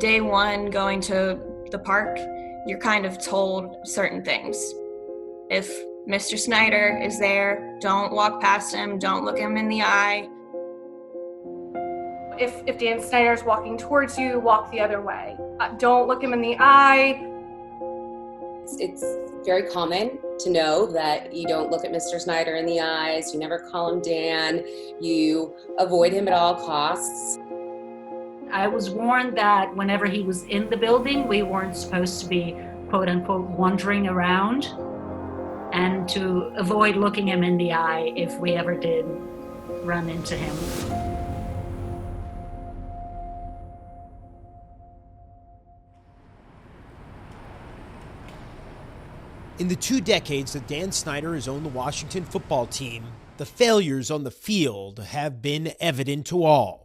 day one going to the park, you're kind of told certain things. If Mr. Snyder is there, don't walk past him, don't look him in the eye. If Dan Snyder is walking towards you, walk the other way. Don't look him in the eye. It's very common to know that you don't look at Mr. Snyder in the eyes, you never call him Dan, you avoid him at all costs. I was warned that whenever he was in the building, we weren't supposed to be, quote unquote, wandering around, and to avoid looking him in the eye if we ever did run into him. In the 2 decades that Dan Snyder has owned the Washington football team, the failures on the field have been evident to all.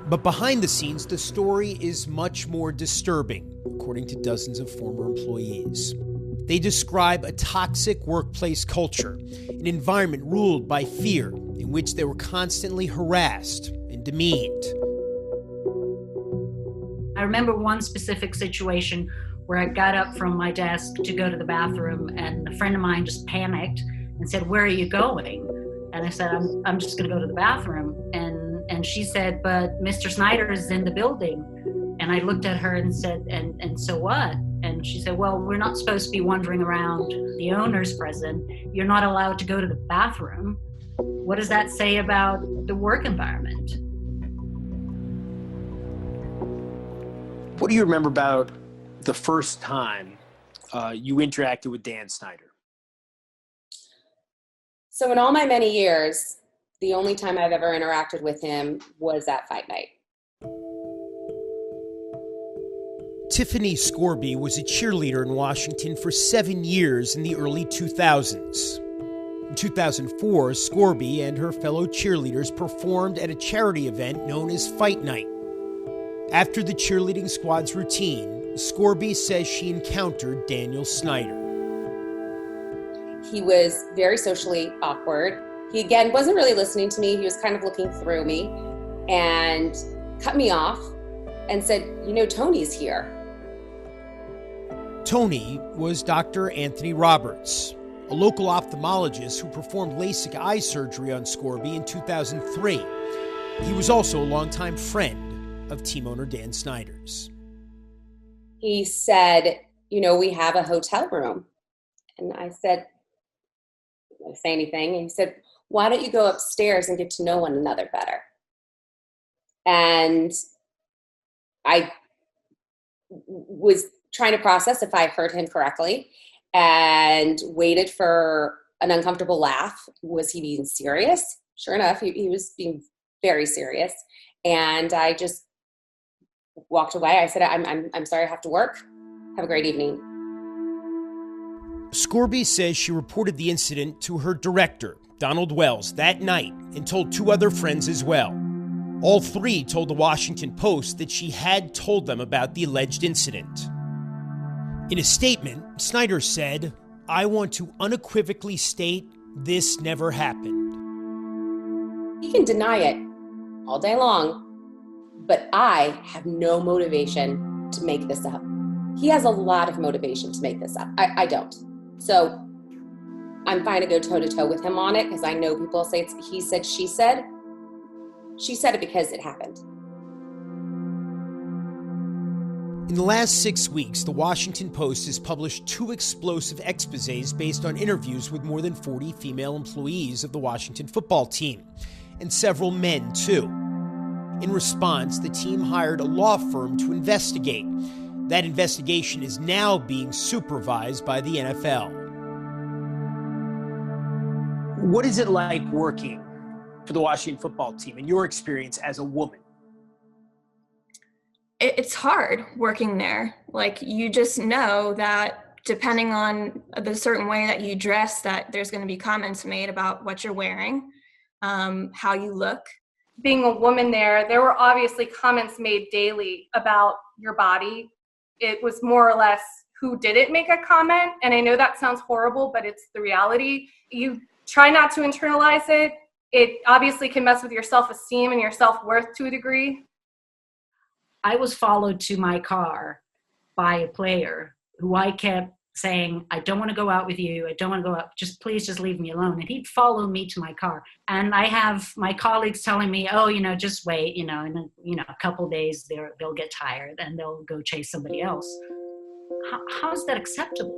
But behind the scenes, the story is much more disturbing, according to dozens of former employees. They describe a toxic workplace culture, an environment ruled by fear, in which they were constantly harassed and demeaned. I remember one specific situation where I got up from my desk to go to the bathroom, and a friend of mine just panicked and said, "Where are you going?" And I said, I'm just going to go to the bathroom. And she said, "But Mr. Snyder is in the building." And I looked at her and said, and so what? And she said, "Well, we're not supposed to be wandering around. The owner's present. You're not allowed to go to the bathroom. What does that say about the work environment?" What do you remember about the first time you interacted with Dan Snyder? So in all my many years, the only time I've ever interacted with him was at fight night. Tiffany Scorby was a cheerleader in Washington for 7 years in the early 2000s. In 2004, Scorby and her fellow cheerleaders performed at a charity event known as Fight Night. After the cheerleading squad's routine, Scorby says she encountered Daniel Snyder. He was very socially awkward. He, again, wasn't really listening to me. He was kind of looking through me and cut me off and said, "Tony's here." Tony was Dr. Anthony Roberts, a local ophthalmologist who performed LASIK eye surgery on Scorby in 2003. He was also a longtime friend of team owner Dan Snyder's. He said, "We have a hotel room." And I said, I didn't say anything. And he said, "Why don't you go upstairs and get to know one another better?" And I was trying to process if I heard him correctly and waited for an uncomfortable laugh. Was he being serious? Sure enough, he was being very serious. And I just walked away. I said, I'm sorry, I have to work. Have a great evening." Scorby says she reported the incident to her director, Donald Wells, that night and told 2 other friends as well. All 3 told the Washington Post that she had told them about the alleged incident. In a statement, Snyder said, "I want to unequivocally state this never happened." He can deny it all day long, but I have no motivation to make this up. He has a lot of motivation to make this up. I don't. So I'm fine to go toe-to-toe with him on it because I know people say it's he said, she said. She said it because it happened. In the last 6 weeks, the Washington Post has published 2 explosive exposés based on interviews with more than 40 female employees of the Washington football team, and several men, too. In response, the team hired a law firm to investigate. That investigation is now being supervised by the NFL. What is it like working for the Washington football team in your experience as a woman? It's hard working there. You just know that depending on the certain way that you dress, that there's going to be comments made about what you're wearing, how you look. Being a woman there were obviously comments made daily about your body. It was more or less who didn't make a comment. And I know that sounds horrible, but it's the reality. You try not to internalize it. It obviously can mess with your self-esteem and your self-worth to a degree. I was followed to my car by a player who I kept saying, I don't want to go out with you. I don't want to go out. Please just leave me alone. And he'd follow me to my car. And I have my colleagues telling me, oh, just wait, in a couple days they'll get tired and they'll go chase somebody else. How is that acceptable?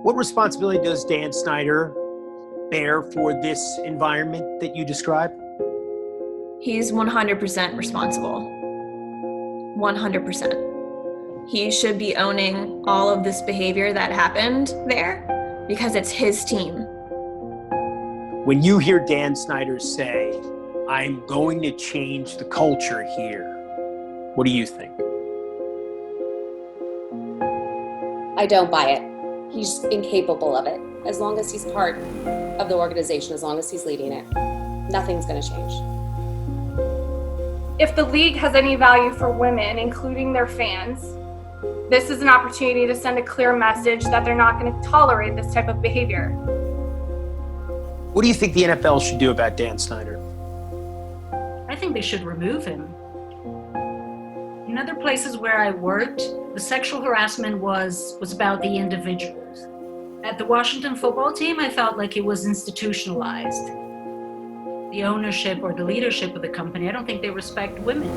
What responsibility does Dan Snyder bear for this environment that you describe? He's 100% responsible. 100%. He should be owning all of this behavior that happened there because it's his team. When you hear Dan Snyder say, I'm going to change the culture here, what do you think? I don't buy it. He's incapable of it. As long as he's part of the organization, as long as he's leading it, nothing's going to change. If the league has any value for women, including their fans, this is an opportunity to send a clear message that they're not going to tolerate this type of behavior. What do you think the NFL should do about Dan Snyder? I think they should remove him. In other places where I worked, the sexual harassment was about the individuals. At the Washington football team, I felt like it was institutionalized. The ownership or the leadership of the company, I don't think they respect women.